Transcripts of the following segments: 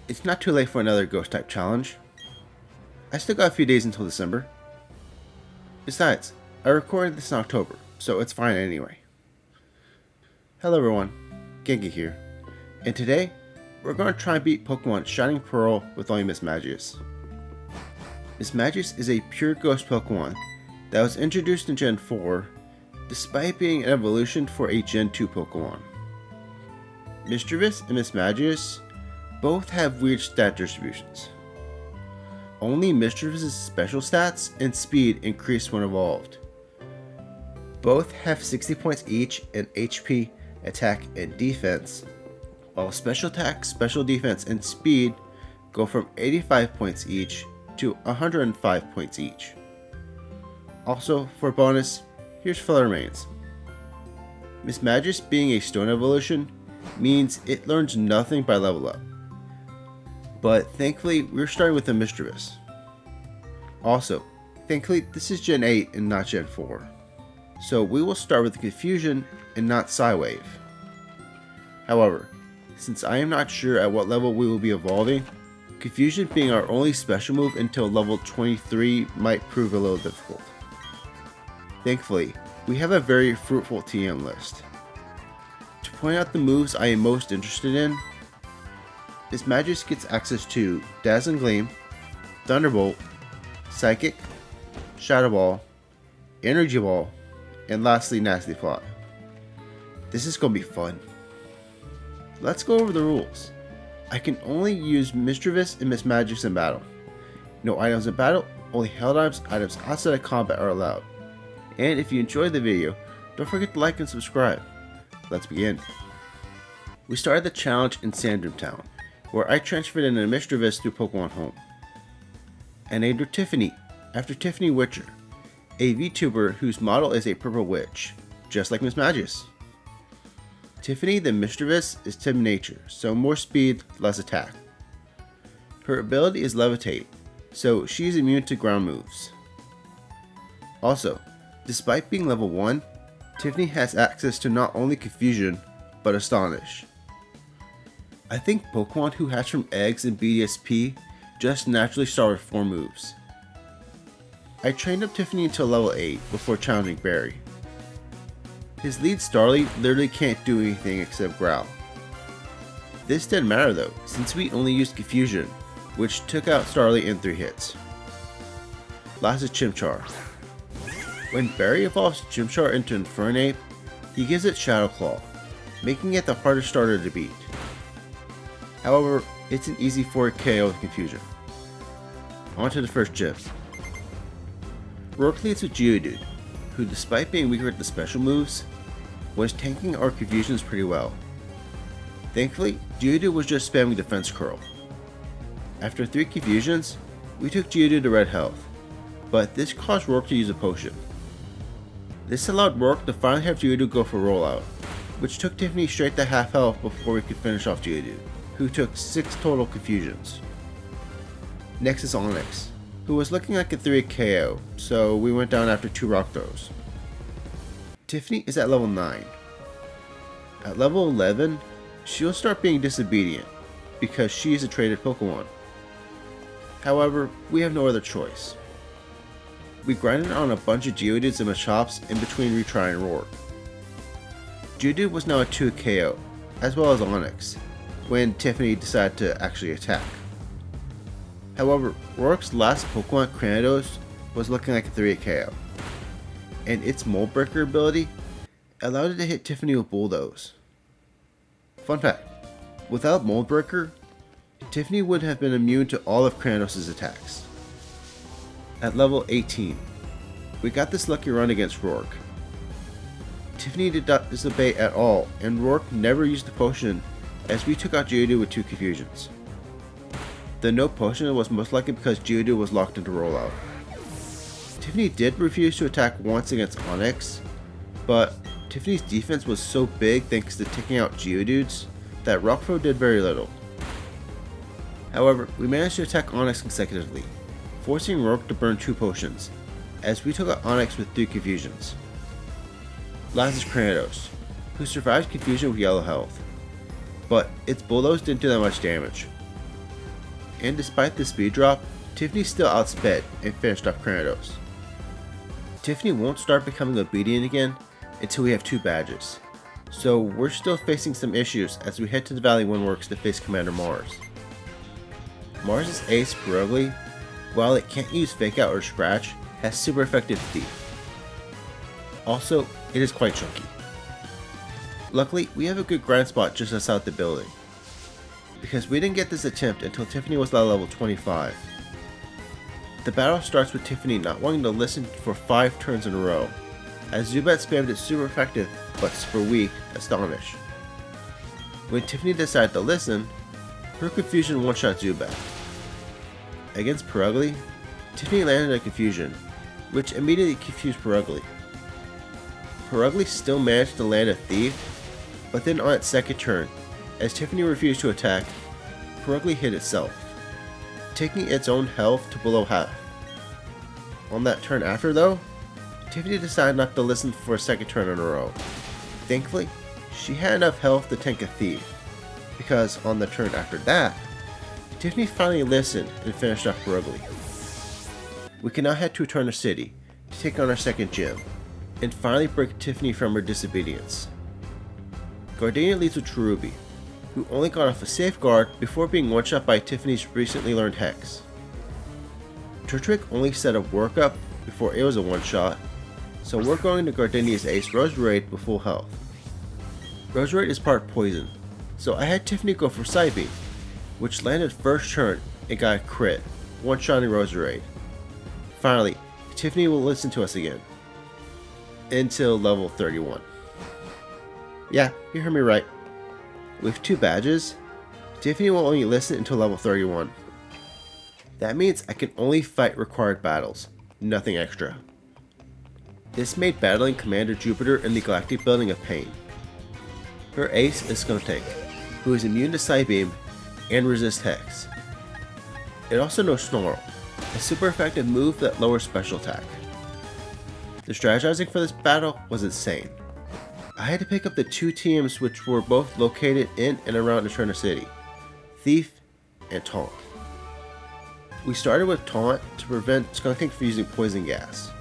it's not too late for another ghost type challenge. I still got a few days until December. Besides, I recorded this in October, so it's fine anyway. Hello everyone, Genki here, and today we're going to try and beat Pokemon Shining Pearl with only Mismagius. Mismagius is a pure ghost Pokemon that was introduced in Gen 4 despite being an evolution for a Gen 2 Pokemon. Mischievous and Mismagius both have weird stat distributions. Only Mischievous' special stats and speed increase when evolved. Both have 60 points each in HP, attack, and defense, while special attack, special defense, and speed go from 85 points each to 105 points each. Also, for bonus, here's for the remains. Mismagius being a stone evolution means it learns nothing by level up. But thankfully, we're starting with the Mischievous. Also, thankfully, this is Gen 8 and not Gen 4. So we will start with the Confusion and not Psywave. However, since I am not sure at what level we will be evolving, Confusion being our only special move until level 23 might prove a little difficult. Thankfully, we have a very fruitful TM list. To point out the moves I am most interested in, Mismagius gets access to Dazzling Gleam, Thunderbolt, Psychic, Shadow Ball, Energy Ball, and lastly Nasty Plot. This is going to be fun. Let's go over the rules. I can only use Mischievous and Mismagius in battle. No items in battle, only held items outside of combat are allowed. And if you enjoyed the video, don't forget to like and subscribe. Let's begin. We started the challenge in Sandrum Town, where I transferred in a Mischievous through Pokemon Home. I named her Tiffany, after Tiffany Witcher, a VTuber whose model is a purple witch, just like Mismagius. Tiffany the Mischievous is Timid nature, so more speed, less attack. Her ability is Levitate, so she is immune to ground moves. Also, despite being level 1, Tiffany has access to not only Confusion, but Astonish. I think Pokemon who hatch from eggs in BDSP just naturally start with 4 moves. I trained up Tiffany until level 8 before challenging Barry. His lead Starly literally can't do anything except growl. This didn't matter though, since we only used Confusion, which took out Starly in 3 hits. Last is Chimchar. When Barry evolves Chimchar into Infernape, he gives it Shadow Claw, making it the hardest starter to beat. However, it's an easy 4 KO with Confusion. On to the first gym. Roark leads with Geodude, who despite being weaker at the special moves, was tanking our Confusions pretty well. Thankfully, Geodude was just spamming Defense Curl. After 3 Confusions, we took Geodude to red health, but this caused Roark to use a potion. This allowed Roark to finally have Geodude go for rollout, which took Tiffany straight to half health before we could finish off Geodude, who took 6 total Confusions. Next is Onix, who was looking like a 3 KO, so we went down after 2 rock throws. Tiffany is at level 9. At level 11, she'll start being disobedient, because she is a traded Pokemon. However, we have no other choice. We grinded on a bunch of Geodudes and Machops in between retrying Roark. Geodude was now a 2 KO, as well as Onix, when Tiffany decided to actually attack. However, Roark's last Pokemon, Cranidos, was looking like a 3 KO, and its Mold Breaker ability allowed it to hit Tiffany with Bulldoze. Fun fact, without Mold Breaker, Tiffany would have been immune to all of Cranidos' attacks. At level 18, we got this lucky run against Roark. Tiffany did not disobey at all, and Roark never used the potion as we took out Geodude with 2 Confusions. The no potion was most likely because Geodude was locked into rollout. Tiffany did refuse to attack once against Onix, but Tiffany's defense was so big thanks to taking out Geodudes that Rock Throw did very little. However, we managed to attack Onix consecutively, forcing Roark to burn 2 potions, as we took out Onix with 3 Confusions. Last is Cranidos, who survived Confusion with yellow health, but its Bulldoze didn't do that much damage. and despite the speed drop, Tiffany still outsped and finished off Kratos. Tiffany won't start becoming obedient again until we have 2 badges, so we're still facing some issues as we head to the Valley Windworks to face Commander Mars. Mars' ace Pierogi, while it can't use Fake Out or Scratch, has super effective Thief. Also, it is quite chunky. Luckily, we have a good grind spot just outside the building, because we didn't get this attempt until Tiffany was at level 25. The battle starts with Tiffany not wanting to listen for 5 turns in a row, as Zubat spammed its super effective but super weak Astonish. When Tiffany decided to listen, her confusion one-shot Zubat. Against Pierogi, Tiffany landed a confusion, which immediately confused Pierogi. Pierogi still managed to land a Thief, but then on its second turn, as Tiffany refused to attack, Pierogi hit itself, taking its own health to below half. On that turn after though, Tiffany decided not to listen for a second turn in a row. Thankfully, she had enough health to tank a Thief, because on the turn after that, Tiffany finally listened and finished off Pierogi. We can now head to Eterna City to take on our second gym, and finally break Tiffany from her disobedience. Gardenia leads with Cherubi, who only got off a safeguard before being one-shot by Tiffany's recently learned Hex. Turtwig only set a Roark up before it was a one-shot, so we're going to Gardenia's ace Roserade with full health. Roserade is part poison, so I had Tiffany go for Psybeam, which landed first turn and got a crit, one-shotting Roserade. Finally, Tiffany will listen to us again. Until level 31. Yeah, you heard me right. With 2 badges, Tiffany will only listen until level 31. That means I can only fight required battles, nothing extra. This made battling Commander Jupiter in the Galactic building a pain. Her ace is Skuntank, who is immune to Psybeam and resist Hex. It also knows Snarl, a super effective move that lowers special attack. The strategizing for this battle was insane. I had to pick up the 2 teams which were both located in and around Eterna City, Thief and Taunt. We started with Taunt to prevent Skuntank from using poison gas.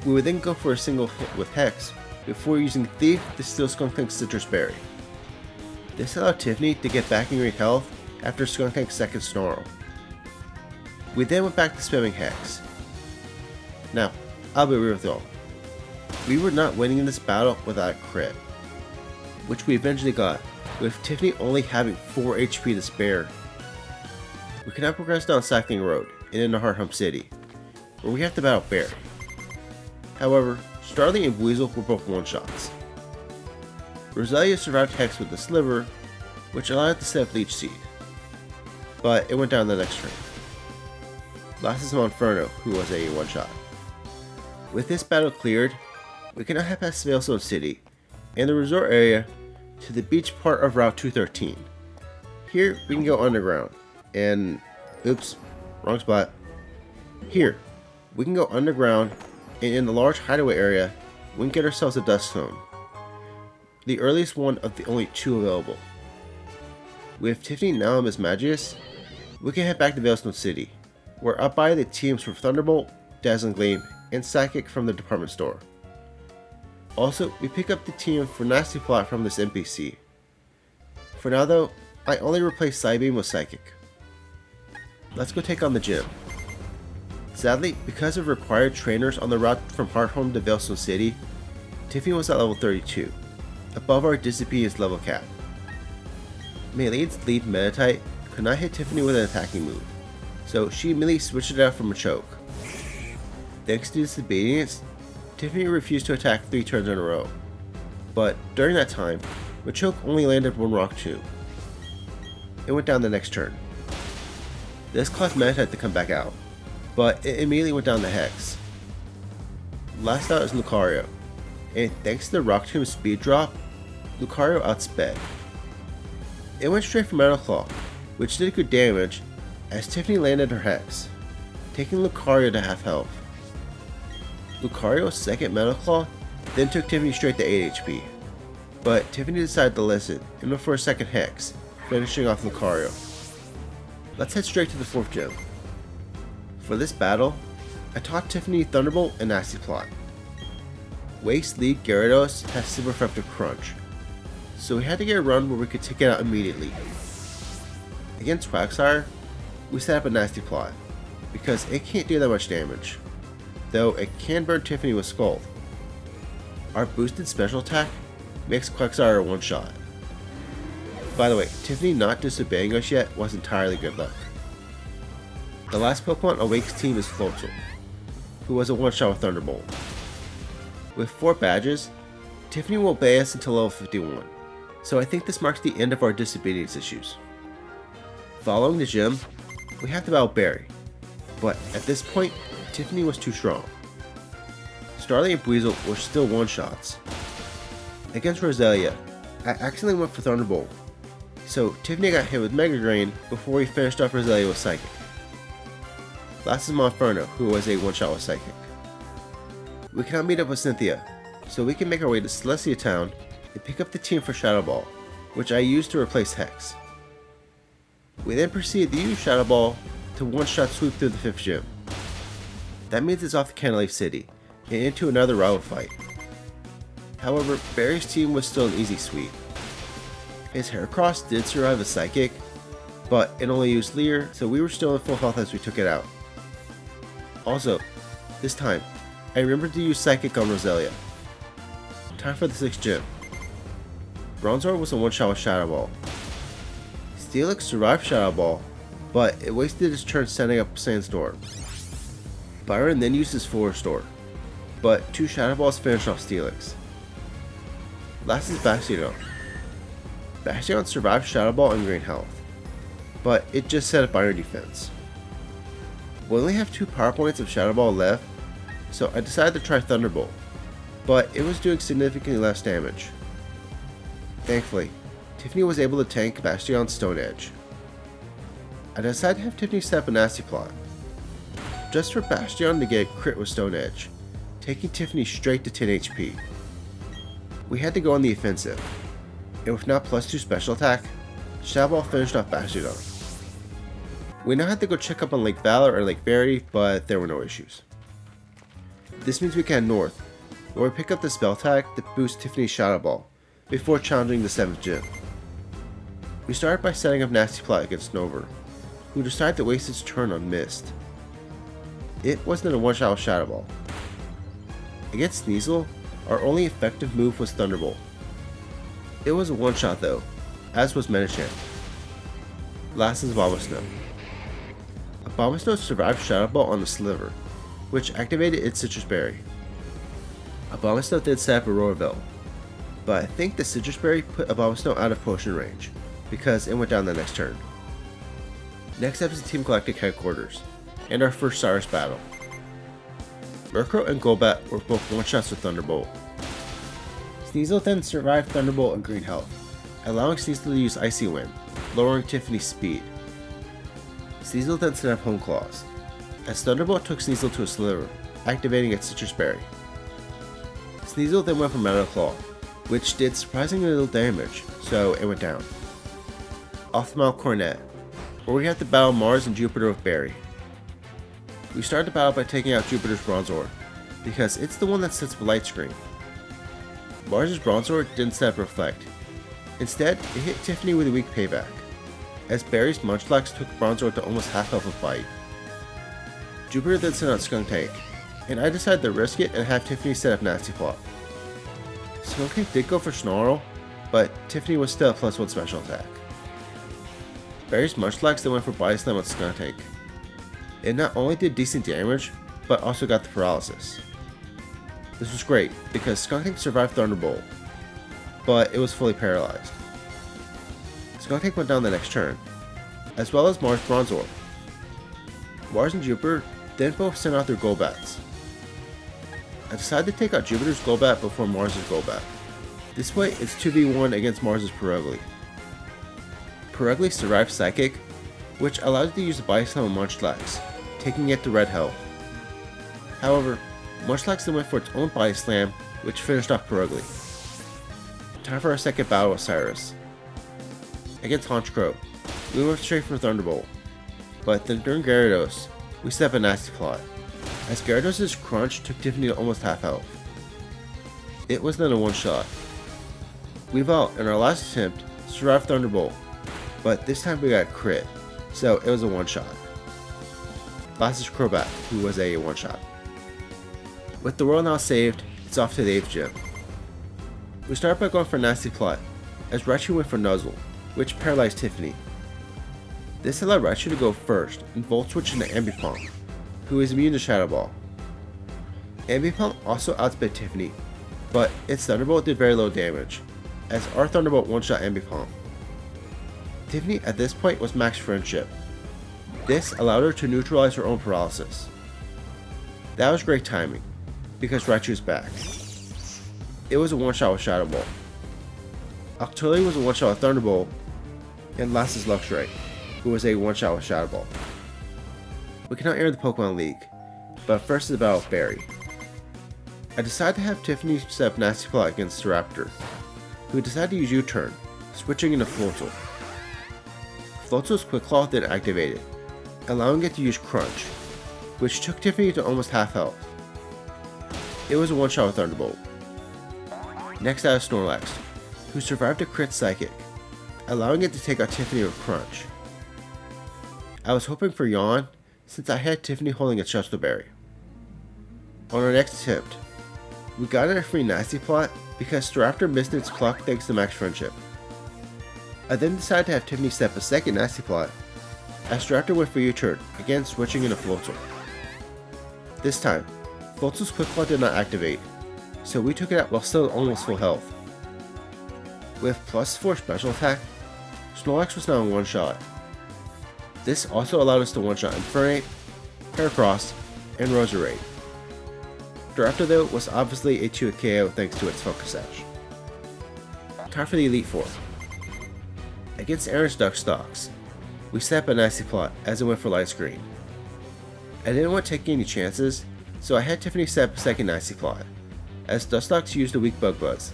We would then go for a single hit with Hex before using Thief to steal Skuntank's Citrus Berry. This allowed Tiffany to get back in great health after Skuntank's second Snarl. We then went back to spamming Hex. Now, I'll be real with y'all. We were not winning in this battle without a crit, which we eventually got, with Tiffany only having 4 HP to spare. We can now progress down Cycling Road and into Hearthump City, where we have to battle Barry. However, Starly and Weasel were both one-shots. Roselia survived Hex with the Sliver, which allowed it to set up Leech Seed, but it went down the next turn. Last is Monferno, who was a one-shot. With this battle cleared, we can now head past Veilstone City and the resort area to the beach part of Route 213. Here we can go underground, and oops, wrong spot. Here, we can go underground, and in the large hideaway area, we can get ourselves a Dust Stone, the earliest one of the only 2 available. With Tiffany now and Mismagius, we can head back to Veilstone City, where I'll buy the teams for Thunderbolt, Dazzling Gleam, and Psychic from the department store. Also, we pick up the team for Nasty Plot from this NPC. For now though, I only replace Psybeam with Psychic. Let's go take on the gym. Sadly, because of required trainers on the route from Hearthome to Veilstone City, Tiffany was at level 32, above our disobedience level cap. Melene's lead Meditite could not hit Tiffany with an attacking move, so she immediately switched it out from a choke. Thanks to disobedience, Tiffany refused to attack 3 turns in a row, but during that time, Machoke only landed 1 Rock Tomb. It went down the next turn. This caused Meditite to come back out, but it immediately went down the Hex. Last out is Lucario, and thanks to the Rock Tomb speed drop, Lucario outsped. It went straight for Metal Claw, which did good damage as Tiffany landed her Hex, taking Lucario to half health. Lucario's second Metal Claw then took Tiffany straight to 8 HP, but Tiffany decided to listen and went for a second Hex, finishing off Lucario. Let's head straight to the 4th gym. For this battle, I taught Tiffany Thunderbolt and Nasty Plot. Waste lead Gyarados has super effective crunch, so we had to get a run where we could take it out immediately. Against Quagsire, we set up a Nasty Plot, because it can't do that much damage, though it can burn Tiffany with Scald. Our boosted special attack makes Quagsire a one-shot. By the way, Tiffany not disobeying us yet was entirely good luck. The last Pokemon on Wake's team is Floatzel, who was a one-shot with Thunderbolt. With 4 badges, Tiffany will obey us until level 51, so I think this marks the end of our disobedience issues. Following the gym, we have to battle Barry, but at this point, Tiffany was too strong. Starly and Buizel were still one-shots. Against Roselia, I accidentally went for Thunderbolt, so Tiffany got hit with Mega Drain before we finished off Roselia with Psychic. Last is Monferno, who was a one-shot with Psychic. We cannot meet up with Cynthia, so we can make our way to Celestia Town and pick up the team for Shadow Ball, which I used to replace Hex. We then proceed to use Shadow Ball to one-shot sweep through the 5th gym. That means it's off to Canalave City, and into another rival fight. However, Barry's team was still an easy sweep. His Heracross did survive a Psychic, but it only used Leer, so we were still in full health as we took it out. Also, this time, I remembered to use Psychic on Roselia. Time for the 6th gym. Bronzor was a one-shot with Shadow Ball. Steelix survived Shadow Ball, but it wasted its turn setting up Sandstorm. Byron then used his full restore, but 2 Shadow Balls finished off Steelix. Last is Bastion. Bastion survived Shadow Ball and Green Health, but it just set up Iron Defense. We only have 2 power points of Shadow Ball left, so I decided to try Thunderbolt, but it was doing significantly less damage. Thankfully, Tiffany was able to tank Bastion's Stone Edge. I decided to have Tiffany set up a Nasty Plot, just for Bastion to get a crit with Stone Edge, taking Tiffany straight to 10 HP. We had to go on the offensive, and with now +2 special attack, Shadow Ball finished off Bastion. We now had to go check up on Lake Valor or Lake Verity, but there were no issues. This means we can head north, where we pick up the spell attack that boosts Tiffany's Shadow Ball, before challenging the 7th gym. We started by setting up Nasty Plot against Snover, who decided to waste its turn on Mist. It wasn't a one-shot with Shadow Ball. Against Sneasel, our only effective move was Thunderbolt. It was a one-shot though, as was Medicham. Last is Abomasnow. Abomasnow survived Shadow Ball on the Sliver, which activated its Citrus Berry. Abomasnow did set up a Roarville, but I think the Citrus Berry put Abomasnow out of potion range, because it went down the next turn. Next up is the Team Galactic headquarters, and our first Cyrus battle. Murkrow and Golbat were both one-shots with Thunderbolt. Sneasel then survived Thunderbolt and Green Health, allowing Sneasel to use Icy Wind, lowering Tiffany's speed. Sneasel then set up Home Claws, as Thunderbolt took Sneasel to a Sliver, activating its Citrus Berry. Sneasel then went for Metal Claw, which did surprisingly little damage, so it went down. Off the Mount Cornet, where we had to battle Mars and Jupiter with Barry. We started the battle by taking out Jupiter's Bronzor, because it's the one that sets up a light screen. Mars' Bronzor didn't set up Reflect. Instead, it hit Tiffany with a weak payback, as Barry's Munchlax took Bronzor to almost half health with Bite. Jupiter then sent out Skuntank, and I decided to risk it and have Tiffany set up Nasty Plot. Skuntank did go for Snarl, but Tiffany was still a +1 special attack. Barry's Munchlax then went for Body Slam with Skuntank. It not only did decent damage, but also got the paralysis. This was great, because Skuntank survived Thunderbolt, but it was fully paralyzed. Skuntank went down the next turn, as well as Mars Bronzor. Mars and Jupiter then both sent out their Golbats. I decided to take out Jupiter's Golbat before Mars' Golbat. This way, it's 2v1 against Mars' Perugly. Perugly survived Psychic, which allowed it to use the Body Slam on Munchlax, taking it to red health. However, Munchlax then went for its own Body Slam, which finished off Perugly. Time for our second battle with Cyrus. Against Honchkrow, we went straight for Thunderbolt, But then during Gyarados, we set up a nasty plot, as Gyarados' crunch took Tiffany to almost half health. It was then a one-shot. We Val, in our last attempt, survived Thunderbolt, but this time we got crit, so it was a one-shot. Last is Crobat, who was a one-shot. With the world now saved, it's off to the 8th gym. We start by going for a nasty plot, as Raichu went for Nuzzle, which paralyzed Tiffany. This allowed Raichu to go first and Volt Switch into Ambipom, who is immune to Shadow Ball. Ambipom also outsped Tiffany, but its Thunderbolt did very low damage, as our Thunderbolt one-shot Ambipom. Tiffany at this point was max friendship. This allowed her to neutralize her own paralysis. That was great timing, because Raichu's back. It was a one-shot with Shadow Ball. Octoly was a one-shot with Thunderbolt, and last is Luxray, who was a one-shot with Shadow Ball. We can now enter the Pokemon League, but first is the battle with Barry. I decided to have Tiffany set up Nasty Plot against Staraptor, who decided to use U-Turn, switching into Floatzel. Floatzel's Quick Claw then activated, allowing it to use Crunch, which took Tiffany to almost half health. It was a one-shot with Thunderbolt. Next out is Snorlax, who survived a crit Psychic, allowing it to take out Tiffany with Crunch. I was hoping for Yawn, since I had Tiffany holding a Chesto Berry. On our next attempt, we got in a free Nasty Plot because Staraptor missed its Pluck thanks to Max Friendship. I then decided to have Tiffany set up a second Nasty Plot, as Staraptor went for U-Turn, again switching into Floatzel. This time, Floatzel's Quick Claw did not activate, so we took it out while still almost full health. With +4 special attack, Snorlax was now in one shot. This also allowed us to one-shot Infernape, Heracross, and Roserade. Staraptor though was obviously a 2-hit KO thanks to its Focus Sash. Time for the Elite Four. Against Aaron's Duckstocks, we set up a nasty plot as it went for Light Screen. I didn't want to take any chances, so I had Tiffany set up a second nasty plot, as Duckstocks used a weak Bug Buzz.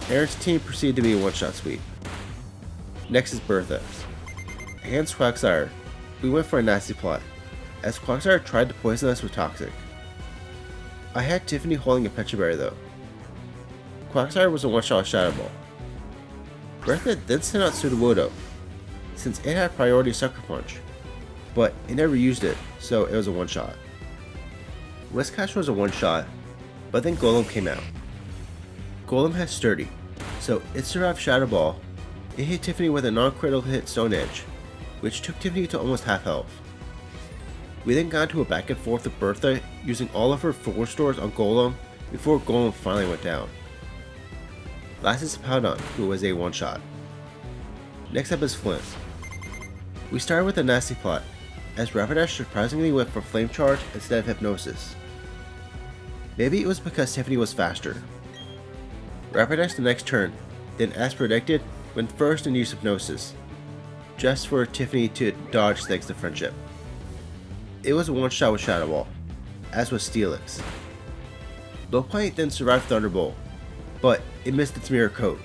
Aaron's team proceeded to be a one-shot sweep. Next is Bertha. Against Quagsire, we went for a nasty plot, as Quagsire tried to poison us with Toxic. I had Tiffany holding a Pecha Berry though. Quagsire was a one-shot with Shadow Ball. Bertha then sent out Sudowoodo, since it had priority Sucker Punch, but it never used it, so it was a one-shot. Whiscash was a one-shot, but then Golem came out. Golem had Sturdy, so it survived Shadow Ball. It hit Tiffany with a non-critical hit Stone Edge, which took Tiffany to almost half health. We then got into a back and forth with Bertha using all of her 4 stores on Golem before Golem finally went down. Last is Powdon, who was a one-shot. Next up is Flint. We started with a nasty plot, as Rapidash surprisingly went for Flame Charge instead of Hypnosis. Maybe it was because Tiffany was faster. Rapidash the next turn, then as predicted, went first and used Hypnosis, just for Tiffany to dodge thanks to Friendship. It was a one-shot with Shadow Ball, as was Steelix. Snowpoint then survived Thunderbolt, but it missed its Mirror Coat.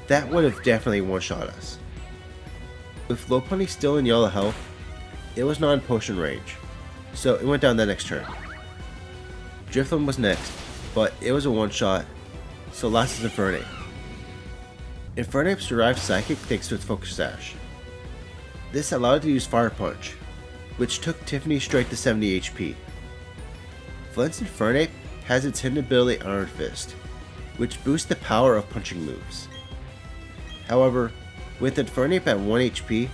That would have definitely one-shot us. With Lopunny still in yellow health, it was not in potion range, so it went down the next turn. Drifloon was next, but it was a one-shot, so last is Infernape. Infernape survived Psychic thanks to its Focus Sash. This allowed it to use Fire Punch, which took Tiffany straight to 70 HP. Flint's Infernape has its hidden ability Iron Fist, which boosts the power of punching moves. However, with Infernape at 1 HP,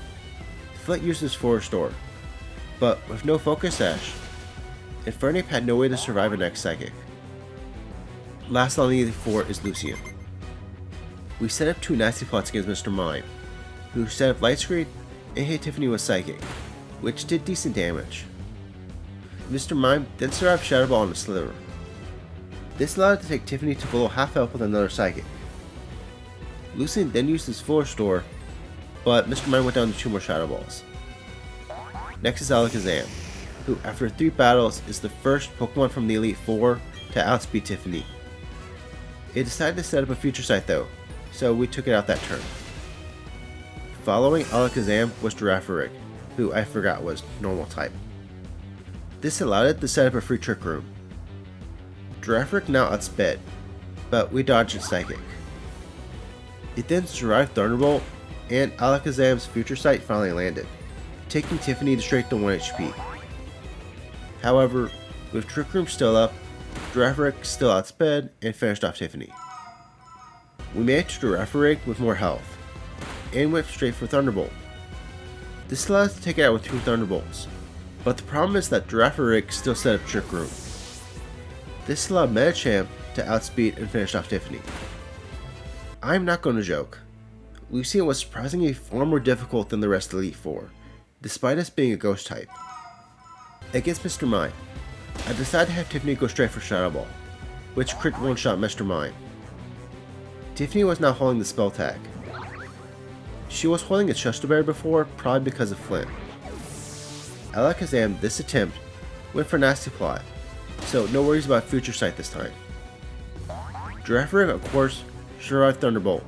Flint uses 4 Restore, but with no Focus Sash, Infernape had no way to survive a next Psychic. Last on the Elite Four is Lucian. We set up 2 nasty plots against Mr. Mime, who set up Light Screen and hit Tiffany with Psychic, which did decent damage. Mr. Mime then survived Shadow Ball on a Slither. This allowed it to take Tiffany to below half health with another Psychic. Lucian then used his full Restore, but Mr. Mime went down to 2 more Shadow Balls. Next is Alakazam, who after 3 battles is the first Pokemon from the Elite Four to outspeed Tiffany. It decided to set up a Future Sight though, so we took it out that turn. Following Alakazam was Girafarig, who I forgot was normal type. This allowed it to set up a free trick room. Giraffe now outsped, but we dodged its psychic. It then survived Thunderbolt, and Alakazam's Future Sight finally landed, taking Tiffany straight to 1 HP. However, with Trick Room still up, Giraffe still outsped and finished off Tiffany. We made it to Giraffe with more health, and went straight for Thunderbolt. This allowed us to take it out with 2 Thunderbolts, but the problem is that Giraffe still set up Trick Room. This allowed Medicham to outspeed and finish off Tiffany. I'm not going to joke. Lucian was surprisingly far more difficult than the rest of the Elite Four, despite us being a Ghost type. Against Mr. Mime, I decided to have Tiffany go straight for Shadow Ball, which crit one-shot Mr. Mime. Tiffany was now holding the spell tag. She was holding a Chesto Berry before, probably because of Flint. Alakazam this attempt went for Nasty Plot, so no worries about Future Sight this time. Giraffe of course survived Thunderbolt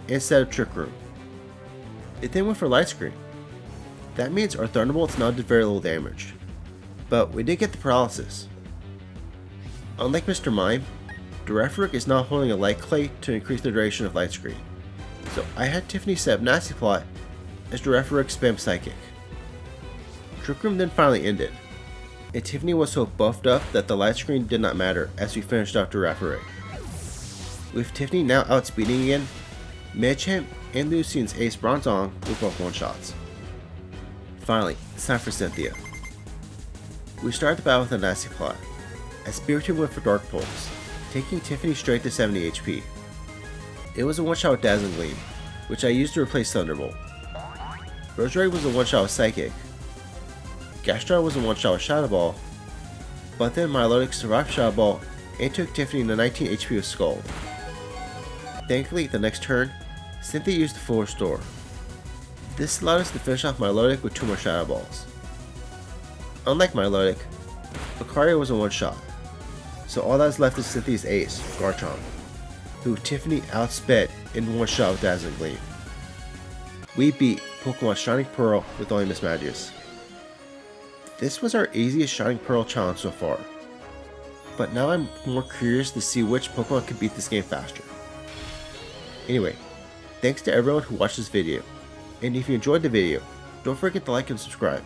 and set up Trick Room. It then went for Light Screen. That means our Thunderbolts now did very little damage, but we did get the paralysis. Unlike Mr. Mime, Giraffe is now holding a Light Clay to increase the duration of Light Screen, so I had Tiffany set up Nasty Plot as Giraffe spammed Psychic. Trick Room then finally ended, and Tiffany was so buffed up that the Light Screen did not matter as we finished off Giraffe. With Tiffany now outspeeding again, Medicham and Lucian's Ace Bronzong were both one-shots. Finally, it's time for Cynthia. We started the battle with a Nasty Plot, as Spiritomb went for Dark Pulse, taking Tiffany straight to 70 HP. It was a one-shot with Dazzling Gleam, which I used to replace Thunderbolt. Roserade was a one-shot with Psychic. Gastron was a one-shot with Shadow Ball, but then Milotic survived Shadow Ball and took Tiffany to 19 HP with Scald. Thankfully, the next turn, Cynthia used the full restore. This allowed us to finish off Milotic with 2 more Shadow Balls. Unlike Milotic, Lucario was a one-shot, so all that is left is Cynthia's ace, Garchomp, who Tiffany outsped in one shot with Dazzling Gleam. We beat Pokemon Shining Pearl with only Mismagius. This was our easiest Shining Pearl challenge so far, but now I'm more curious to see which Pokemon could beat this game faster. Anyway, thanks to everyone who watched this video, and if you enjoyed the video, don't forget to like and subscribe.